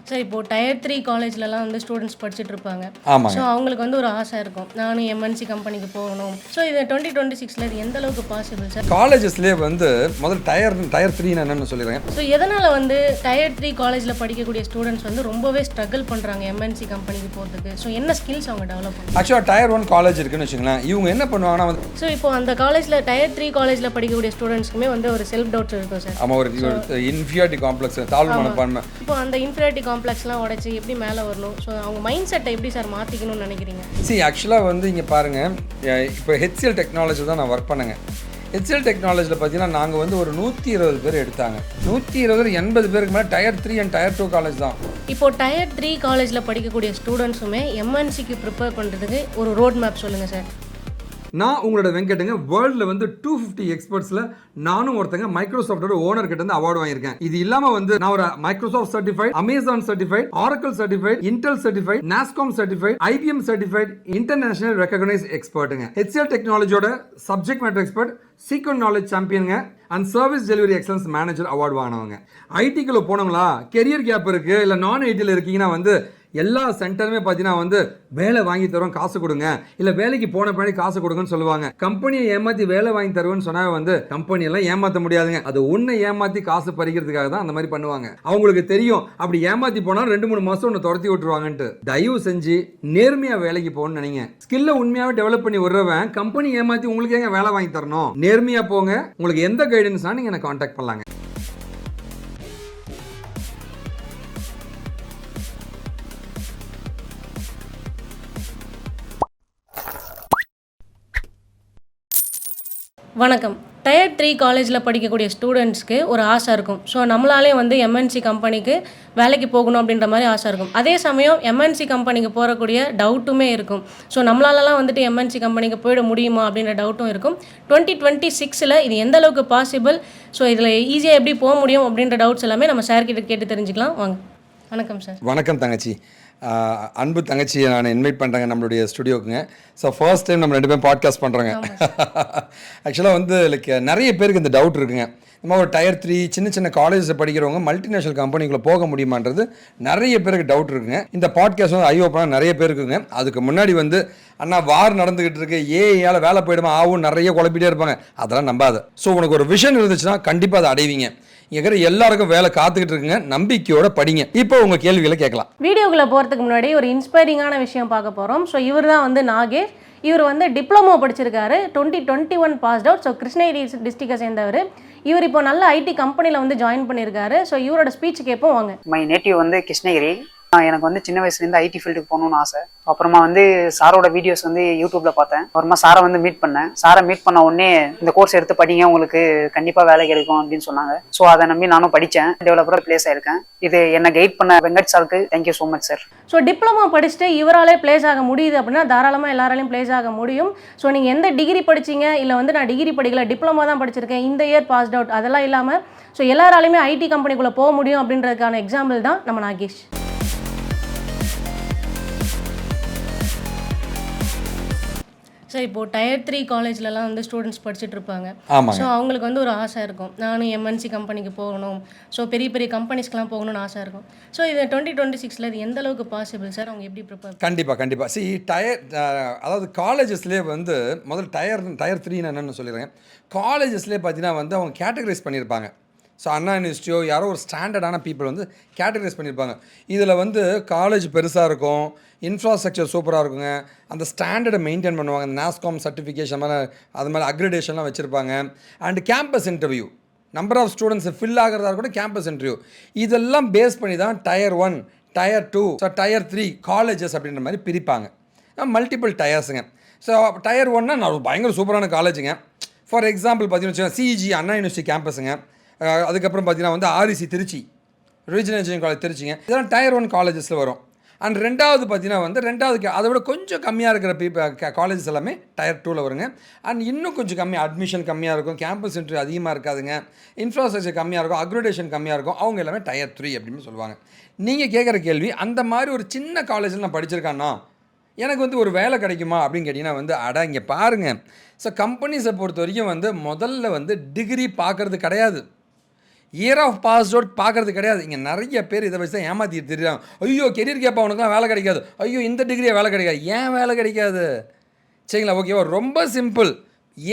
Sir இப்போ tyre 3 காலேஜ்லலாம் வந்து students படிச்சுட்டு இருப்பாங்க. ஸோ ஆமாங்க. அவங்களுக்கு வந்து ஒரு ஆசை இருக்கும். நானும் எம்என்சி கம்பெனிக்கு போகணும். ஸோ இது 2026ல இது எந்த அளவுக்கு பாசிபிள் சார்? காலேஜஸ்லேயே வந்து முதல் டயர் 3 என்னன்னு சொல்லிடுறேன். ஸோ எதனால் வந்து டயர் 3 காலேஜில் படிக்கக்கூடிய ஸ்டூடெண்ட்ஸ் வந்து ரொம்பவே ஸ்ட்ரகிள் பண்ணுறாங்க எம்என்சி கம்பெனிக்கு போகிறதுக்கு? ஸோ என்ன ஸ்கில்ஸ் அவங்க டெவலப் பண்ணுறாங்க? ஆக்சுவலாக டயர் 1 காலேஜ் இருக்குன்னு வச்சுங்களேன். இவங்க என்ன பண்ணுவாங்கன்னா வந்து ஸோ இப்போ அந்த காலேஜில் டயர் 3 காலேஜில் படிக்கக்கூடிய ஸ்டூடெண்ட்ஸ்க்குமே வந்து ஒரு செல்ஃப் டவுட்ஸ் இருக்கும் சார். ஆமாம், ஒரு இன்ஃபியாரிட்டி காம்ப்ளெக்ஸ், தாழ்வு மனப்பான்மை. இப்போ அந்த இன்ஃபியாரிட்டி காம்ப்ளெக்ஸ்லாம் உடைச்சி எப்படி மேலே வரணும்? ஸோ அவங்க மைண்ட் செட்டை எப்படி சார் மாற்றிக்கணும்னு நினைக்கிறீங்க? ஆக்சுவலாக வந்து இங்கே பாருங்கள், இப்போ ஹெச்சிஎல் டெக்னாலஜி தான் நான் ஒர்க் பண்ணுங்க. ஹெச்சிஎல் டெக்னாலஜியில் பார்த்தீங்கன்னா நாங்கள் வந்து ஒரு 120 பேர் எடுத்தாங்க. 120 80 பேருக்கு மேலே டயர் 3 அண்ட் டயர் 2 காலேஜ் தான். இப்போ டயர் 3 காலேஜில் படிக்கக்கூடிய ஸ்டூடெண்ட்ஸுமே எம்என்சிக்கு ப்ரிப்பேர் பண்ணுறதுக்கு ஒரு ரோட் மேப் சொல்லுங்கள் சார். நான் உங்களோட வெங்கட்டுங்க. வேர்ல்டில் வந்து 250 எக்ஸ்பர்ட்ஸில் நானும் ஒருத்தங்க மைக்ரோசாஃப்டோட ஓனர் கிட்ட இருந்து அவார்டு வாங்கியிருக்கேன். இது இல்லாமல் வந்து நான் ஒரு Microsoft certified, Amazon certified, Oracle certified, Intel certified, NASSCOM certified, IBM certified, international recognise எக்ஸ்பர்ட்டுங்க. ஹெச்சிஎல் டெக்னாலஜியோட subject matter expert, sequent knowledge சாம்பியனுங்க and service delivery excellence manager award வாங்கினவங்க. ஐடிக்குள்ள போனவங்களா, கெரியர் கேப் இருக்கு, இல்லை நான் ஐடியில் இருக்கீங்கன்னா வந்து எல்லா சென்டருமே பார்த்தீங்கன்னா வந்து வேலை வாங்கி தரோம், காசு கொடுங்க, இல்லை வேலைக்கு போன பின்னாடி காசு கொடுங்கன்னு சொல்லுவாங்க. கம்பெனியை ஏமாற்றி வேலை வாங்கி தருவேன்னு சொன்னால் வந்து கம்பெனியெல்லாம் ஏமாற்ற முடியாதுங்க. அது உன்னை ஏமாற்றி காசு பறிக்கிறதுக்காக தான் அந்த மாதிரி பண்ணுவாங்க. அவங்களுக்கு தெரியும் அப்படி ஏமாற்றி போனால் 2-3 மாதம் ஒன்று துரத்தி விட்டுருவாங்கன்ட்டு. தயவு செஞ்சு நேர்மையாக வேலைக்கு போகணும்னு நினைங்க. ஸ்கில்லை உண்மையாகவே டெவலப் பண்ணி விடுறவன் கம்பெனி ஏமாற்றி உங்களுக்கு ஏங்க வேலை வாங்கி தரணும்? நேர்மையாக போங்க. உங்களுக்கு எந்த கைடன்ஸ்னா நீங்கள் எனக்கு கான்டாக்ட் பண்ணலாங்க. வணக்கம். டயர் 3 காலேஜில் படிக்கக்கூடிய ஸ்டூடெண்ட்ஸ்க்கு ஒரு ஆசை இருக்கும். ஸோ நம்மளாலே வந்து எம்என்சி கம்பெனிக்கு வேலைக்கு போகணும் அப்படின்ற மாதிரி ஆசை இருக்கும். அதே சமயம் எம்என்சி கம்பெனிக்கு போகக்கூடிய டவுட்டுமே இருக்கும். ஸோ நம்மளாலலாம் வந்துட்டு எம்என்சி கம்பெனிக்கு போயிட முடியுமா அப்படின்ற டவுட்டும் இருக்கும். 2026ல் இது எந்த அளவுக்கு பாசிபிள், ஸோ இதில் ஈஸியாக எப்படி போக முடியும் அப்படின்ற டவுட்ஸ் எல்லாமே நம்ம சார் கிட்ட கேட்டு தெரிஞ்சுக்கலாம் வாங்க. வணக்கம் சார். வணக்கம் தங்கச்சி. அன்பு தங்கச்சியை நான் இன்வைட் பண்ணுறேங்க நம்மளுடைய ஸ்டுடியோக்குங்க. ஸோ ஃபர்ஸ்ட் டைம் நம்ம 2 பேரும் பாட்காஸ்ட் பண்ணுறோங்க. ஆக்சுவலாக வந்து லைக் நிறைய பேருக்கு இந்த டவுட் இருக்குங்க. நம்ம ஒரு டயர் 3 சின்ன சின்ன காலேஜில் படிக்கிறவங்க மல்டிநேஷனல் கம்பெனிக்குள்ளே போக முடியுமான்றது நிறைய பேருக்கு டவுட் இருக்குங்க. இந்த பாட்காஸ்ட் வந்து ஐ ஓப்பனாக நிறைய பேர் இருக்குங்க. அதுக்கு முன்னாடி வந்து அண்ணா வார் நடந்துக்கிட்டு இருக்கு, ஏஐயால் வேலை போயிடுமா ஆகும் நிறைய குழப்பிட்டே இருப்பாங்க. அதெல்லாம் நம்பாத. ஸோ உனக்கு ஒரு விஷன் இருந்துச்சுன்னா கண்டிப்பாக அதை அடைவீங்க. இங்கே எல்லாருக்கும் வேலை காத்துக்கிட்டு இருக்குங்க. நம்பிக்கையோட படிங்க. இப்போ உங்கள் கேள்விகளை கேட்கலாம். வீடியோக்குள்ளே போகிறதுக்கு முன்னாடி ஒரு இன்ஸ்பைரிங்கான விஷயம் பார்க்க போகிறோம். ஸோ இவர் தான் வந்து நாகேஷ். இவர் வந்து டிப்ளமோ படிச்சிருக்காரு, 2021 பாஸ்ட் அவுட். ஸோ கிருஷ்ணகிரி டிஸ்ட்ரிக்டை சேர்ந்தவர். இவர் இப்போ நல்ல ஐடி கம்பெனியில் வந்து ஜாயின் பண்ணியிருக்காரு. ஸோ இவரோட ஸ்பீச் கேட்போம் வாங்க. மை நேட்டிவ் வந்து கிருஷ்ணகிரி. எனக்கு வந்து சின்ன வயசுலேருந்து ஐடி ஃபீல்டுக்கு போகணும்னு ஆசை. அப்புறமா வந்து சாரோட வீடியோஸ் வந்து யூடியூப்ல பார்த்தேன். அப்புறமா சாரை வந்து மீட் பண்ணேன். சாரை மீட் பண்ண உடனே இந்த கோர்ஸ் எடுத்து படிங்க, உங்களுக்கு கண்டிப்பாக வேலை கிடைக்கும் அப்படின்னு சொன்னாங்க. ஸோ அதை நம்பி நானும் படித்தேன். டெவலப்பராக பிளேஸ் ஆயிருக்கேன். இது என்னை கைட் பண்ண வெங்கட் சாருக்கு thank you so much sir. So diploma படிச்சுட்டு இவராலே பிளேஸ் ஆக முடியுது அப்படின்னா தாராளமாக எல்லாராலையும் பிளேஸ் ஆக முடியும். ஸோ நீங்கள் எந்த டிகிரி படிச்சிங்க, இல்லை வந்து நான் டிகிரி படிக்கல டிப்ளமோ தான் படிச்சிருக்கேன், இந்த இயர் பாஸ்ட் அவுட், அதெல்லாம் இல்லாமல் ஸோ எல்லாராலையுமே ஐடி கம்பெனிக்குள்ளே போக முடியும் அப்படின்றதுக்கான எக்ஸாம்பிள் தான் நம்ம நாகேஷ். சார் இப்போ டயர் 3 காலேஜ்லலாம் வந்து ஸ்டூடெண்ட்ஸ் படிச்சுட்டு இருப்பாங்க. ஸோ அவங்களுக்கு வந்து ஒரு ஆசை இருக்கும், நானும் எம்என்சி கம்பெனிக்கு போகணும், ஸோ பெரிய பெரிய கம்பெனிஸ்க்கெலாம் போகணும்னு ஆசை இருக்கும். ஸோ இது 2026ல் இது எந்த அளவுக்கு பாசிபிள் சார்? அவங்க எப்படி ப்ரிப்பேர்? கண்டிப்பாக டயர் அதாவது காலேஜஸ்லேயே வந்து முதல் டயர் 3 என்னன்னு சொல்லிடுறேன். காலேஜஸ்லேயே பார்த்தீங்கன்னா வந்து அவங்க கேட்டகரைஸ் பண்ணியிருப்பாங்க. ஸோ அண்ணா யூனிவர்சிட்டியோ யாரோ ஒரு ஸ்டாண்டர்டான பீப்புள் வந்து கேட்டகரைஸ் பண்ணியிருப்பாங்க. இதில் வந்து காலேஜ் பெருசாக இருக்கும், இன்ஃப்ராஸ்ட்ரக்சர் சூப்பராக இருக்குங்க, அந்த ஸ்டாண்டர்டை மெயின்டைன் பண்ணுவாங்க, அந்த நாஸ்காம் சர்டிஃபிகேஷன் மேலே அது மாதிரி அக்ரிடேஷன்லாம் வச்சுருப்பாங்க. And campus interview, number of students fill ஆகிறதா கூட கேம்பஸ் இன்டர்வியூ, இதெல்லாம் பேஸ் பண்ணி தான் tier 1, tier 2, so tier 3 colleges அப்படின்ற மாதிரி பிரிப்பாங்க. மல்டிபிள் டயர்ஸுங்க. ஸோ டயர் 1னா நான் பயங்கர சூப்பரான காலேஜுங்க. ஃபார் எக்ஸாம்பிள் பார்த்தீங்கன்னா சிஇஜி அண்ணா யூனிவர்சிட்டி கேம்பஸுங்க. அதுக்கப்புறம் பார்த்தீங்கன்னா வந்து REC Trichy, regional engineering college திருச்சிங்க. இதெல்லாம் டயர் 1 காலேஜஸில் வரும். அண்ட் ரெண்டாவது பார்த்தீங்கன்னா வந்து அதை விட கொஞ்சம் கம்மியாக இருக்கிற காலேஜஸ் எல்லாமே டயர் 2ல் வருங்க. அண்ட் இன்னும் கொஞ்சம் கம்மியாக அட்மிஷன் கம்மியாக இருக்கும், கேம்பஸ் இன்டர்வியூ அதிகமாக இருக்காதுங்க, இன்ஃப்ராஸ்ட்ரக்சர் கம்மியாக இருக்கும், அக்ரிடேஷன் கம்மியாக இருக்கும், அவங்க எல்லாமே டயர் 3 அப்படின்னு சொல்லுவாங்க. நீங்கள் கேட்குற கேள்வி, அந்த மாதிரி ஒரு சின்ன காலேஜில் நான் படிச்சிருக்கான்னா எனக்கு வந்து ஒரு வேலை கிடைக்குமா அப்படின்னு கேட்டிங்கன்னா வந்து இங்கே பாருங்கள். ஸோ கம்பெனிஸை பொறுத்த வரைக்கும் வந்து முதல்ல வந்து டிகிரி பார்க்குறது கிடையாது. இயர் ஆஃப் பாஸ் அவுட் பார்க்குறது கிடையாது. இங்கே நிறைய பேர் இதை வச்சு தான் ஏமாற்றிட்டு தெரியாங்க. ஐயோ கெரியர் கேப்பா உனக்குலாம் வேலை கிடைக்காது, ஐயோ இந்த டிகிரியாக வேலை கிடைக்காது. ஏன் வேலை கிடைக்காது? சரிங்களா, ஓகேவா? ரொம்ப சிம்பிள்.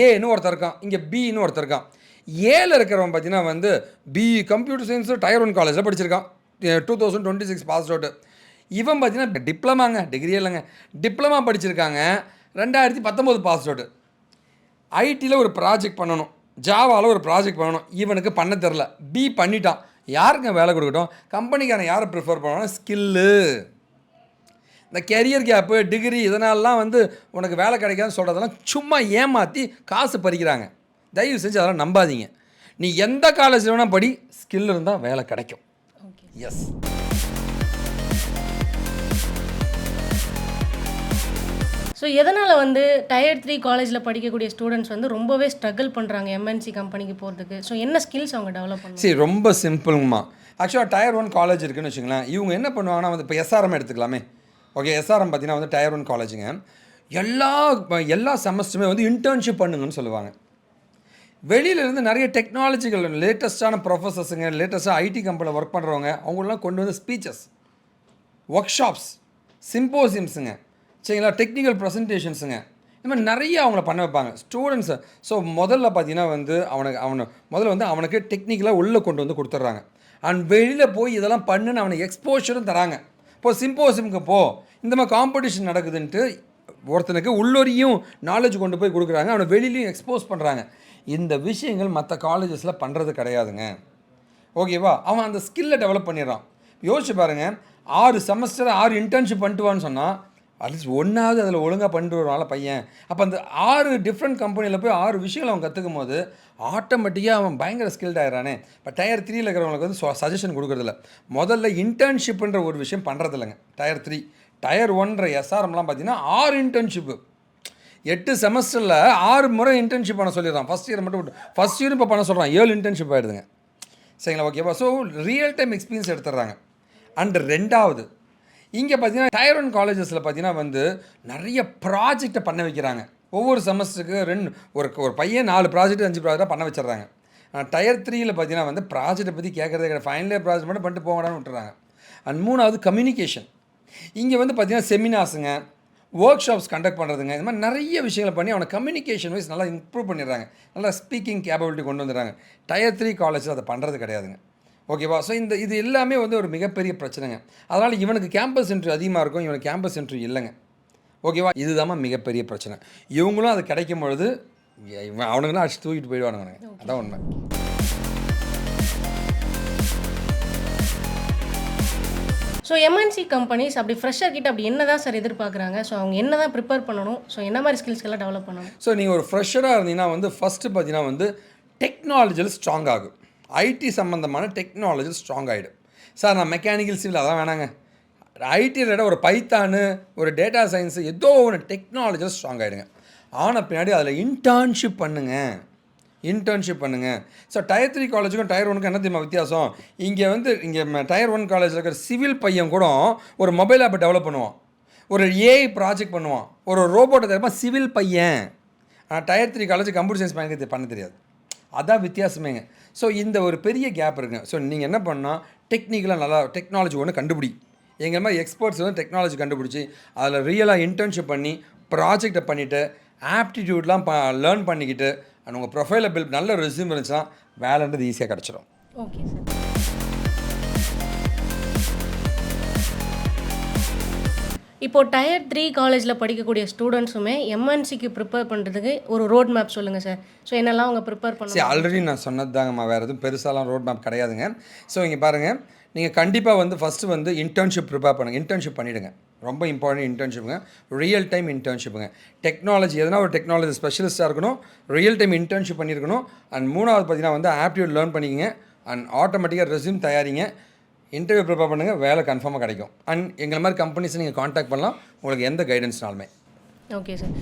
ஏன்னு ஒருத்தர் இருக்கான், இங்கே பின்னு ஒருத்தர் இருக்கான். ஏல இருக்கிறவன் பார்த்தீங்கன்னா வந்து பிஇ கம்ப்யூட்டர் சயின்ஸ் டயர் 1 காலேஜில் படிச்சிருக்கான், 2026 பாஸ் அவுட்டு. இவன் பார்த்தீங்கன்னா டிப்ளமாங்க, டிகிரி இல்லைங்க, டிப்ளமா படிச்சிருக்காங்க, 2019 பாஸ் அவுட்டு. ஐடியில் ஒரு ப்ராஜெக்ட் பண்ணணும், ஜாவாவில் ஒரு ப்ராஜெக்ட் பண்ணணும், இவனுக்கு பண்ண தெரில. பி பண்ணிட்டான். யாருங்க வேலை கொடுக்கட்டும்? கம்பெனிக்காரன் யாரை ப்ரிஃபர் பண்ணுவான்னா ஸ்கில்லு. இந்த கெரியர் கேப்பு டிகிரி இதனாலலாம் வந்து உனக்கு வேலை கிடைக்காதுன்னு சொல்கிறதெல்லாம் சும்மா ஏமாற்றி காசு பறிக்கிறாங்க. தயவு செஞ்சு அதெல்லாம் நம்பாதீங்க. நீ எந்த காலேஜில் வேணால் படி, ஸ்கில் இருந்தால் வேலை கிடைக்கும். எஸ். ஸோ எதனால் வந்து டயர் 3 காலேஜில் படிக்கக்கூடிய ஸ்டூடெண்ட்ஸ் வந்து ரொம்பவே ஸ்ட்ரகிள் பண்ணுறாங்க எம்என்சி கம்பெனிக்கு போகிறதுக்கு? ஸோ என்ன ஸ்கில்ஸ் அவங்க டெவலப் பண்ணுவாங்க? சரி, ரொம்ப சிம்பிள்ங்கம்மா. ஆக்சுவலாக டயர் 1 காலேஜ் இருக்குதுன்னு வச்சுங்களேன். இவங்க என்ன பண்ணுவாங்கன்னா வந்து இப்போ எஸ்ஆர்எம் எடுத்துக்கலாமே. ஓகே, எஸ்ஆர்எம் பார்த்தீங்கன்னா வந்து டயர் 1 காலேஜுங்க. எல்லா செமஸ்டருமே வந்து இன்டர்ன்ஷிப் பண்ணுங்கன்னு சொல்லுவாங்க. வெளியிலேருந்து நிறைய டெக்னாலஜிக்கல் லேட்டஸ்ட்டான ப்ரொஃபஸர்ஸுங்க, லேட்டஸ்ட்டாக ஐடி கம்பெனியில் ஒர்க் பண்ணுறவங்க, அவங்களெலாம் கொண்டு வந்து ஸ்பீச்சஸ், ஒர்க் ஷாப்ஸ், சிம்போசியம்ஸுங்க, சரிங்களா, டெக்னிக்கல் ப்ரெசன்டேஷன்ஸுங்க, இந்த மாதிரி நிறைய அவங்கள பண்ண வைப்பாங்க ஸ்டூடெண்ட்ஸை. ஸோ முதல்ல பார்த்தீங்கன்னா வந்து அவனுக்கு டெக்னிக்கலாக உள்ளே கொண்டு வந்து கொடுத்துட்றாங்க. அண்ட் வெளியில் போய் இதெல்லாம் பண்ணுன்னு அவனுக்கு எக்ஸ்போஷரும் தராங்க. இப்போ சிம்போசியமுக்கு இந்த மாதிரி காம்படிஷன் நடக்குதுன்ட்டு ஒருத்தனுக்கு உள்ளொரியும் நாலேஜ் கொண்டு போய் கொடுக்குறாங்க, அவனை வெளியிலையும் எக்ஸ்போஸ் பண்ணுறாங்க. இந்த விஷயங்கள் மற்ற காலேஜஸில் பண்ணுறது கிடையாதுங்க. ஓகேவா? அவன் அந்த ஸ்கில்லை டெவலப் பண்ணிடுறான். யோசிச்சு பாருங்கள், 6 செமஸ்டர் 6 இன்டர்ன்ஷிப் பண்ணிட்டுவான்னு சொன்னால் அட்லீஸ்ட் ஒன்றாவது அதில் ஒழுங்காக பண்ணிட்டு வருவான்ல பையன். அப்போ அந்த 6 டிஃப்ரெண்ட் கம்பெனியில் போய் 6 விஷயங்கள் அவன் கற்றுக்கும் போது ஆட்டோமேட்டிக்காக அவன் பயங்கர ஸ்கில்ட் ஆகிறானே. இப்போ டயர் 3 இருக்கிறவங்களுக்கு வந்து சஜஷன் கொடுக்குறதில்ல. முதல்ல இன்டர்ன்ஷிப்புன்ற ஒரு விஷயம் பண்ணுறதில்லைங்க டயர் 3. டயர் 1 எஸ்ஆர்எம்லாம் பார்த்தீங்கன்னா 6 இன்டர்ன்ஷிப்பு, 8 செமஸ்டரில் 6 முறை இன்டர்ன்ஷிப் பண்ண சொல்லிடுறான். ஃபஸ்ட் இயர் மட்டும் ஃபஸ்ட் இயர் இப்போ பண்ண சொல்கிறான், 7 இன்டர்ன்ஷிப் ஆகிடுதுங்க. சரிங்களா, ஓகேவா? ஸோ ரியல் டைம் எக்ஸ்பீரியன்ஸ் எடுத்துடுறாங்க. அண்ட் ரெண்டாவது, இங்கே பார்த்தீங்கன்னா டயர் 1 காலேஜஸில் பார்த்தீங்கன்னா வந்து நிறைய ப்ராஜெக்டை பண்ண வைக்கிறாங்க. ஒவ்வொரு செமஸ்டருக்கு ஒரு பையன் 4 ப்ராஜெக்ட் 5 ப்ராஜெக்டாக பண்ண வச்சிடுறாங்க. டயர் 3யில் பார்த்தீங்கன்னா வந்து ப்ராஜெக்டை பற்றி கேட்குறதே கிடையாது, ஃபைனல் இயர் ப்ராஜெக்ட் மட்டும் பண்ணிட்டு போங்கடான்னு விட்டுறாங்க. அண்ட் மூணாவது கம்யூனிகேஷன். இங்கே வந்து பார்த்தீங்கன்னா செமினார்ஸுங்க, ஒர்க் ஷாப்ஸ் கண்டக்ட் பண்ணுறதுங்க, இந்த மாதிரி நிறைய விஷயங்களை பண்ணி அவனை கம்யூனிகேஷன் வைஸ் நல்லா இம்ப்ரூவ் பண்ணிடுறாங்க, நல்லா ஸ்பீக்கிங் கேப்பபிலிட்டி கொண்டு வந்துடுறாங்க. டயர் 3 காலேஜில் அதை பண்ணுறது கிடையாதுங்க. ஓகேவா? ஸோ இது எல்லாமே வந்து ஒரு மிகப்பெரிய பிரச்சனைங்க. அதனால் இவனுக்கு கேம்பஸ் இன்டர்வியூ அதிகமாக இருக்கும், இவனுக்கு கேம்பஸ் இன்டர்வியூ இல்லைங்க. ஓகேவா? இதுதான் மிகப்பெரிய பிரச்சனை. இவங்களும் அது கிடைக்கும் பொழுது அவனுங்களாம் அடிச்சு தூக்கிட்டு போயிடுவானுங்க. அதான் உண்மை. ஸோ எம்என்சி கம்பெனிஸ் அப்படி ஃப்ரெஷர் கிட்ட அப்படி என்ன தான் சார் எதிர்பார்க்குறாங்க? ஸோ அவங்க என்ன தான் ப்ரிப்பேர் பண்ணணும்? ஸோ என்ன மாதிரி ஸ்கில்ஸ்க்கெல்லாம் டெவலப் பண்ணணும்? ஸோ நீங்கள் ஒரு ஃப்ரெஷராக இருந்தீங்கன்னா வந்து ஃபஸ்ட்டு பார்த்தீங்கன்னா வந்து டெக்னாலஜியில் ஸ்ட்ராங் ஆகும். ஐடி சம்மந்தமான டெக்னாலஜி ஸ்ட்ராங் ஆகிடும். சார் நான் மெக்கானிக்கல் சிவில் அதெல்லாம் வேணாங்க, ஐடியில் ஒரு பைத்தானு ஒரு டேட்டா சயின்ஸு ஏதோ ஒன்று டெக்னாலஜியில் ஸ்ட்ராங் ஆகிடுங்க. ஆனால் பின்னாடி அதில் இன்டர்ன்ஷிப் பண்ணுங்கள். ஸோ டயர் 3 காலேஜுக்கும் டயர் 1க்கும் என்ன தெரியுமா வித்தியாசம்? இங்கே டயர் 1 காலேஜில் இருக்கிற சிவில் பையன் கூட ஒரு மொபைல் ஆப்பை டெவலப் பண்ணுவான், ஒரு ஏஐ ப்ராஜெக்ட் பண்ணுவான், ஒரு ரோபோட்டை தெரியுமா சிவில் பையன். டயர் 3 காலேஜ் கம்ப்யூட்டர் சயின்ஸ் பையனுக்கு பண்ண தெரியாது. அதான் வித்தியாசமேங்க. ஸோ இந்த ஒரு பெரிய கேப் இருக்குங்க. ஸோ நீங்கள் என்ன பண்ணால் டெக்னிக்கலாக நல்லா டெக்னாலஜி ஒன்று கண்டுபிடி. எங்கள் மாதிரி எக்ஸ்பர்ட்ஸ் வந்து டெக்னாலஜி கண்டுபிடிச்சி அதில் ரியலாக இன்டர்ன்ஷிப் பண்ணி ப்ராஜெக்டை பண்ணிவிட்டு ஆப்டிடியூட்லாம் லேர்ன் பண்ணிக்கிட்டு அண்ட் உங்கள் ப்ரொஃபைலை பில்ட் நல்ல ரெஸ்யூம் இருந்துச்சுன்னா வேலைன்றது ஈஸியாக கிடச்சிடும். Okay sir. இப்போது டயர் 3 காலேஜில் படிக்கக்கூடிய ஸ்டூடெண்ட்ஸுமே எம்என்சிக்கு ப்ரிப்பேர் பண்ணுறதுக்கு ஒரு ரோட் மேப் சொல்லுங்கள் சார். ஸோ என்னெல்லாம் அவங்க ப்ரிப்பேர் பண்ணுங்க? சரி, ஆல்ரெடி நான் சொன்னது தாங்கம்மா, வேறு எதுவும் பெருசாலாம் ரோட் மேப் கிடையாதுங்க. ஸோ இங்கே பாருங்கள், நீங்கள் கண்டிப்பாக வந்து ஃபஸ்ட்டு வந்து இன்டர்ன்ஷிப் ப்ரிப்பேர் பண்ணுங்கள், இன்டர்ன்ஷிப் பண்ணிவிடுங்க. ரொம்ப இம்பார்ட்டன்ட் இன்டர்ன்ஷிப்புங்க, ரியல் டைம் இன்டர்ன்ஷிப்புங்க. டெக்னாலஜி எதனா ஒரு டெக்னாலஜி ஸ்பெஷலிஸ்ட்டாக இருக்கணும், ரியல் டைம் இன்டர்ன்ஷிப் பண்ணியிருக்கணும். அண்ட் மூணாவது பார்த்தீங்கன்னா வந்து ஆப்டிடியூட் லேர்ன் பண்ணிக்கங்க அண்ட் ஆட்டோமேட்டிக்காக ரெஸ்யூம் தயாரிங்க. இன்டர்வியூ ப்ரிப்பேர் பண்ணுங்கள், வேலை கன்ஃபார்மாக கிடைக்கும். அண்ட் எங்களை மாதிரி கம்பெனிஸை நீங்கள் காண்டாக்ட் பண்ணலாம் உங்களுக்கு எந்த கைடன்ஸ்னாலுமே. Okay sir.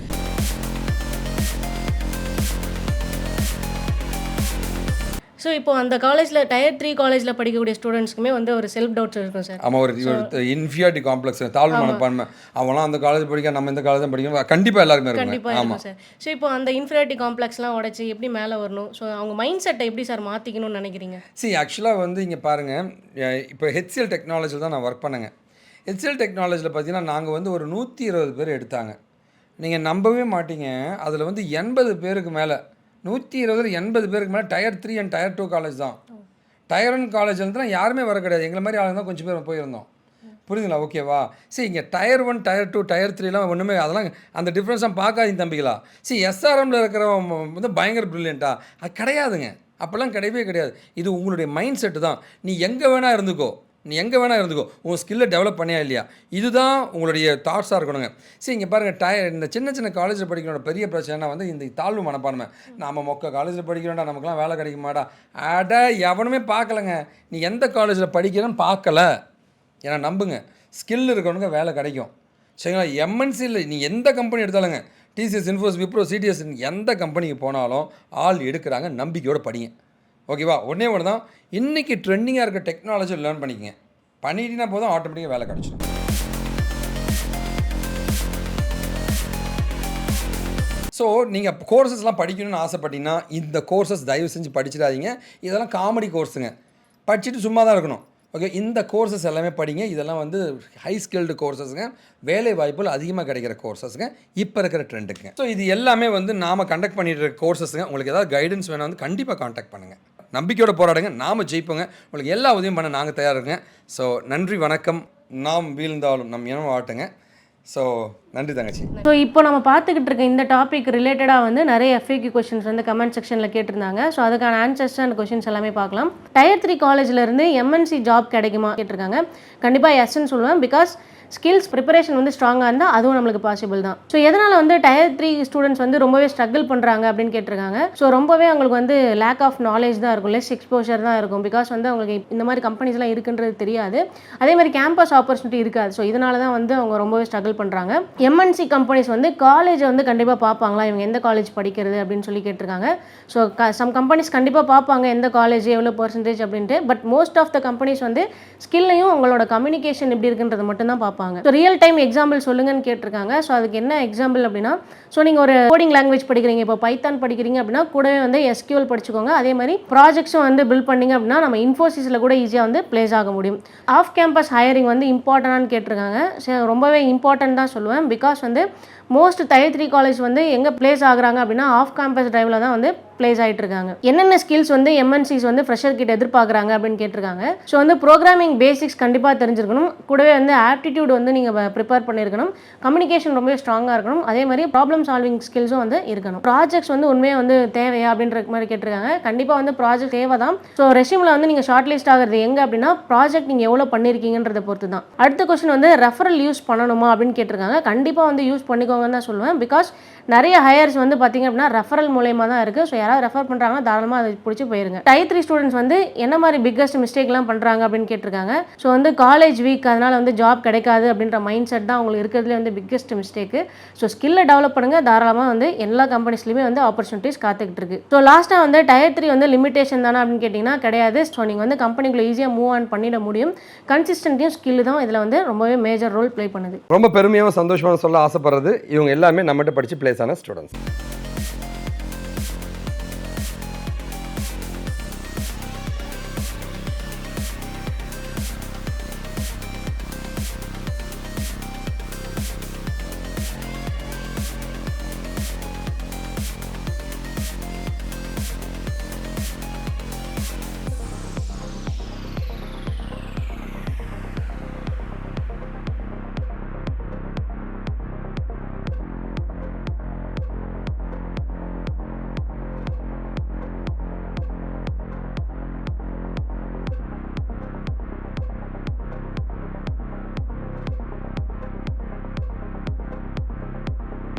ஸோ இப்போ அந்த காலேஜில் டயர் 3 காலேஜில் படிக்கக்கூடிய ஸ்டூடெண்ட்ஸ்க்குமே வந்து ஒரு செல்ஃப் டவுட்ஸ் இருக்கும் சார். ஆமாம், ஒரு இன்ஃபியாரிட்டி காம்ப்ளெக்ஸ், தாழ்வு மனப்பான்மை. அவங்களாம் அந்த காலேஜ் படிக்க, நம்ம இந்த காலேஜ் தான் படிக்கணும், கண்டிப்பாக எல்லாருமே இருக்கும். கண்டிப்பாக இருக்கும் சார். ஸோ இப்போ அந்த இன்ஃபீரியாரிட்டி காம்ப்ளெக்ஸ்லாம் உடச்சி எப்படி மேலே வரணும், ஸோ அவங்க மைண்ட் செட்டை எப்படி சார் மாற்றிக்கணும்னு நினைக்கிறீங்க? ஆக்சுவலாக வந்து இங்கே பாருங்கள், இப்போ HCL டெக்னாலஜியில் தான் நான் ஒர்க் பண்ணேங்க. HCL டெக்னாலஜியில் பார்த்தீங்கன்னா நாங்கள் வந்து ஒரு 120 பேர் எடுத்தாங்க. நீங்கள் நம்பவே மாட்டீங்க, அதில் வந்து 80 பேருக்கு மேலே, 120 80 பேருக்கு மேலே டயர் 3 அண்ட் டயர் 2 காலேஜ் தான். டயர் 1 காலேஜ்லாம் யாருமே வர கிடையாது, எங்களை மாதிரி ஆளுங்க தான் கொஞ்சம் பேர் போயிருந்தோம். புரியுதுங்களா? ஓகேவா? இங்கே டயர் 1 டயர் 2 டயர் 3லாம் ஒன்றுமே அதெல்லாம் அந்த டிஃப்ரென்ஸ்லாம் பார்க்காதீங்க தம்பிகளா. SRMல இருக்கிறவங்க வந்து பயங்கர ப்ரில்லியண்ட்டா அது கிடையாதுங்க. அப்போல்லாம் கிடையவே கிடையாது. இது உங்களுடைய மைண்ட் செட்டு தான். நீ எங்கே வேணால் இருந்துக்கோ, உங்கள் ஸ்கில்லை டெவலப் பண்ணியா இல்லையா, இதுதான் உங்களுடைய தாட்ஸாக இருக்கணுங்க. இங்கே பாருங்கள், இந்த சின்ன சின்ன காலேஜில் படிக்கிறோட பெரிய பிரச்சனை வந்து இந்த தாழ்வு மனப்பான்மை. நாம் மொக்க காலேஜில் படிக்கிறோம்டா, நமக்குலாம் வேலை கிடைக்க மாட்டா. எவனுமே பார்க்கலங்க. நீ எந்த காலேஜில் படிக்கிறேன்னு பார்க்கல. ஏன்னா நம்புங்க, ஸ்கில் இருக்கணுங்க, வேலை கிடைக்கும். சரிங்களா? MNCயில் நீ எந்த company எடுத்தாலுங்க, TCS, Infosys, Wipro, CTS எந்த கம்பெனிக்கு போனாலும் ஆள் எடுக்கிறாங்க. நம்பிக்கையோடு படிங்க. ஓகேவா? ஒன்றே ஒன்று தான், இன்றைக்கி ட்ரெண்டிங்காக இருக்க டெக்னாலஜி லேர்ன் பண்ணிக்கங்க. பண்ணிட்டீங்கன்னா போதும், ஆட்டோமேட்டிக்காக வேலை கிடச்சிடும். ஸோ நீங்கள் கோர்சஸ்லாம் படிக்கணும்னு ஆசைப்பட்டீங்கன்னா இந்த கோர்சஸ் தயவு செஞ்சு படிச்சிடாதீங்க. இதெல்லாம் காமெடி கோர்ஸுங்க, படிச்சுட்டு சும்மா தான் இருக்கணும். ஓகே, இந்த கோர்சஸ் எல்லாமே படிங்க. இதெல்லாம் வந்து ஹை ஸ்கில்டு கோர்சஸுங்க, வேலை வாய்ப்புகள் அதிகமாக கிடைக்கிற கோர்சஸுங்க, இப்போ இருக்கிற ட்ரெண்டுக்குங்க. ஸோ இது எல்லாமே வந்து நாம் கண்டக்ட் பண்ணிட்டு இருக்க கோர்சஸுங்க. உங்களுக்கு ஏதாவது கைடன்ஸ் வேணால் வந்து கண்டிப்பாக காண்டாக்ட் பண்ணுங்கள். நம்பிக்கையோடு போராடுங்க, நாம் ஜெயிப்போங்க. உங்களுக்கு எல்லா உதவியும் பண்ண நாங்கள் தயாரிங்க. ஸோ நன்றி, வணக்கம். நாம் வீழ்ந்தாலும் நம் இனம் ஆட்டுங்க. ஸோ நன்றி தங்கச்சி. ஸோ இப்போ நம்ம பார்த்துக்கிட்டு இருக்க இந்த டாபிக் ரிலேட்டடாக வந்து நிறைய FAQ கொஷின்ஸ் வந்து கமெண்ட் செக்ஷனில் கேட்டிருந்தாங்க. ஸோ அதுக்கான ஆன்சர்ஸ் அண்ட் கொஷின்ஸ் எல்லாமே பார்க்கலாம். டயர் 3 காலேஜ்லேருந்து MNC ஜாப் கிடைக்குமா கேட்டிருக்காங்க. கண்டிப்பாக எஸ்ன்னு சொல்லுவேன். பிகாஸ் ஸ்கில்ஸ் ப்ரிப்பரேஷன் வந்து ஸ்ட்ராங்காக இருந்தால் அதுவும் நம்மளுக்கு பாசிபிள் தான். ஸோ எதனால் வந்து டயர் 3 ஸ்டூடெண்ட்ஸ் வந்து ரொம்பவே ஸ்ட்ரகிள் பண்ணுறாங்க அப்படின்னு கேட்டிருக்காங்க. ஸோ ரொம்பவே அவங்களுக்கு வந்து லேக் ஆஃப் நாலேஜ் தான் இருக்கும், லெஸ் எக்ஸ்போஷர் தான் இருக்கும். பிகாஸ் வந்து அவங்களுக்கு இந்த மாதிரி கம்பெனிஸ்லாம் இருக்குன்றது தெரியாது. அதே மாதிரி கேம்பஸ் ஆப்பர்ச்சுனிட்டி இருக்காது. ஸோ இதனால தான் வந்து அவங்க ரொம்பவே ஸ்ட்ரகிள் பண்ணுறாங்க. MNC கம்பெனிஸ் வந்து காலேஜை வந்து கண்டிப்பாக பார்ப்பாங்களா, இவங்க எந்த காலேஜ் படிக்கிறது அப்படின்னு சொல்லி கேட்டிருக்காங்க. ஸோ சம் கம்பெனிஸ் கண்டிப்பாக பார்ப்பாங்க எந்த காலேஜ் எவ்வளோ பர்சன்டேஜ் அப்படின்ட்டு. But most of the companies வந்து ஸ்கில்லையும் உங்களோட கம்யூனிகேஷன் எப்படி இருக்குன்றது மட்டும்தான் பார்ப்பாங்க. ஸோ ரியல் டைம் எக்ஸாம்பிள் சொல்லுங்கன்னு கேட்டிருக்காங்க. ஸோ அதுக்கு என்ன எக்ஸாம்பிள் அப்படின்னா, ஸோ நீங்கள் ஒரு கோடிங் லாங்குவேஜ் படிக்கிறீங்க, இப்போ பைத்தான் படிக்கிறீங்க அப்படின்னா கூடவே வந்து SQL படிச்சுக்கோங்க. அதே மாதிரி ப்ராஜெக்ட்ஸும் வந்து பில்ட் பண்ணிங்க அப்படின்னா நம்ம இன்ஃபோசிஸில் கூட ஈஸியாக வந்து பிளேஸ் ஆக முடியும். ஆஃப் கேம்பஸ் ஹையரிங் வந்து இம்பார்ட்டன்டானு கேட்டிருக்காங்க. ரொம்பவே இம்பார்ட்டன்ட் தான் சொல்லுவேன். பிகாஸ் வந்து மோஸ்ட் டயர் 3 காலேஜ் வந்து எங்கே பிளேஸ் ஆகுறாங்க அப்படின்னா ஆஃப் கேம்பஸ் டிரைவில் தான் வந்து பிளேஸ் ஆகிட்டு இருக்காங்க. என்னென்ன ஸ்கில்ஸ் வந்து MNCs வந்து ஃப்ரெஷர் கிட்ட எதிர்பார்க்குறாங்க அப்படின்னு கேட்டிருக்காங்க. ஸோ வந்து ப்ரோக்ராமிங் பேசிக்ஸ் கண்டிப்பாக தெரிஞ்சிருக்கணும். கூடவே வந்து ஆப்டிடியூட் வந்து நீங்கள் ப்ரிப்பேர் பண்ணியிருக்கணும். கம்யூனிகேஷன் ரொம்ப ஸ்ட்ராங்காக இருக்கணும். அதே மாதிரி ப்ராப்ளம் சால்விங் ஸ்கில்ஸும் வந்து இருக்கணும். ப்ராஜெக்ட்ஸ் வந்து உண்மையாக வந்து தேவையா அப்படின்ற மாதிரி கேட்டிருக்காங்க. கண்டிப்பாக வந்து ப்ராஜெக்ட் தேவை தான். ஸோ ரெஸ்யூமில் வந்து நீங்கள் ஷார்ட் லிஸ்ட் ஆகிறது எங்கே அப்படின்னா ப்ராஜெக்ட் நீங்கள் எவ்வளோ பண்ணியிருக்கீங்கன்றதை பொறுத்து தான். அடுத்த கொஸ்டின் வந்து ரெஃபரல் யூஸ் பண்ணணுமா அப்படின்னு கேட்டிருக்காங்க. கண்டிப்பாக வந்து யூஸ் பண்ணிக்கோங்கன்னு தான் சொல்லுவேன். பிகாஸ் நிறைய ஹையர்ஸ் வந்து பார்த்தீங்க அப்படின்னா ரெஃபரல் மூலயமா தான் இருக்குது. ஸோ யாராவது ரெஃபர் பண்ணுறாங்கன்னா தாராளமாக அதை பிடிச்சி போயிருங்க. டயர் 3 ஸ்டூடெண்ட்ஸ் வந்து என்ன மாதிரி பிக்கஸ்ட் மிஸ்டேக்லாம் பண்ணுறாங்க அப்படின்னு கேட்டிருக்காங்க. ஸோ வந்து காலேஜ் வீக், அதனால் வந்து ஜாப் கிடைக்காது அப்படின்ற மைண்ட் செட் தான் உங்களுக்கு இருக்கிறதுலே வந்து பிக்கஸ்ட் மிஸ்டேக்கு. ஸோ ஸ்கில்லை டெவலப் பண்ணுங்கள். தாராளமாக வந்து எல்லா கம்பெனிஸ்லையுமே வந்து ஆப்பர்ச்சுனிட்டிஸ் காத்துக்கிட்டு இருக்கு. ஸோ லாஸ்ட்டாக வந்து டயர் 3 வந்து லிமிடேஷன் தானே அப்படின்னு கேட்டிங்கன்னா கிடையாது. ஸோ நீங்கள் வந்து கம்பெனிக்குள்ளே ஈஸியாக மூவ் ஆன் பண்ணிட முடியும். கன்சிஸ்டன்ட்டையும் ஸ்கில் தான் இதில் வந்து ரொம்பவே மேஜர் ரோல் ப்ளே பண்ணுது. ரொம்ப பெருமையாகவும் சந்தோஷமாக சொல்ல ஆசைப்படுறது, இவங்க எல்லாமே நம்மகிட்ட படித்து பிளேஸ் ஆன ஸ்டூடெண்ட்ஸ்.